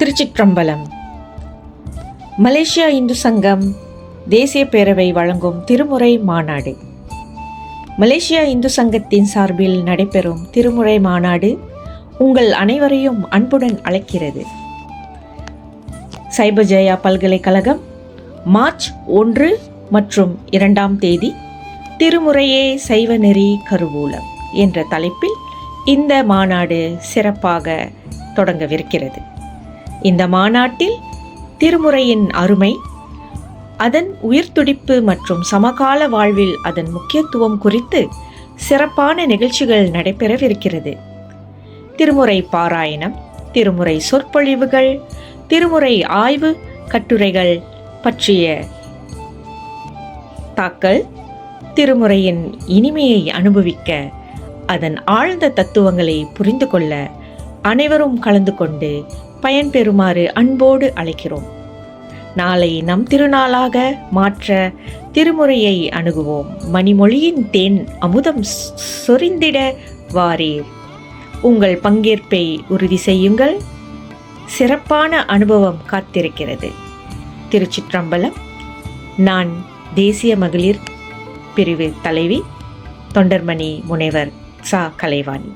திருச்சிற்றம்பலம். Malaysia Hindu சங்கம் தேசிய பேரவை வழங்கும் திருமுறை மாநாடு. மலேசியா இந்து சங்கத்தின் சார்பில் நடைபெறும் திருமுறை மாநாடு உங்கள் அனைவரையும் அன்புடன் அழைக்கிறது. சைபஜயா பல்கலைக்கழகம் மார்ச் 1 மற்றும் 2ஆம் தேதி திருமுறையே சைவ நெறி கருவூலம் என்ற தலைப்பில் இந்த மாநாடு சிறப்பாக தொடங்கவிருக்கிறது. இந்த மாநாட்டில் திருமுறையின் அருமை, அதன் உயிர்த்துடிப்பு மற்றும் சமகால வாழ்வில் அதன் முக்கியத்துவம் குறித்து சிறப்பான நிகழ்ச்சிகள் நடைபெறவிருக்கிறது. திருமுறை பாராயணம், திருமுறை சொற்பொழிவுகள், திருமுறை ஆய்வு கட்டுரைகள் பற்றிய தாக்கல், திருமுறையின் இனிமையை அனுபவிக்க, அதன் ஆழ்ந்த தத்துவங்களை புரிந்து கொள்ள அனைவரும் கலந்து கொண்டு பயன்பெறுமாறு அன்போடு அழைக்கிறோம். நாளை நம் திருநாளாக மாற்ற திருமுறையை அணுகுவோம். மணிமொழியின் தேன் அமுதம் சொரிந்திட வாரீர். உங்கள் பங்கேற்பை உறுதி செய்யுங்கள். சிறப்பான அனுபவம் காத்திருக்கிறது. திருச்சிற்றம்பலம். நான் தேசிய மகளிர் பிரிவு தலைவி தொண்டர்மணி முனைவர் சா கலைவாணி.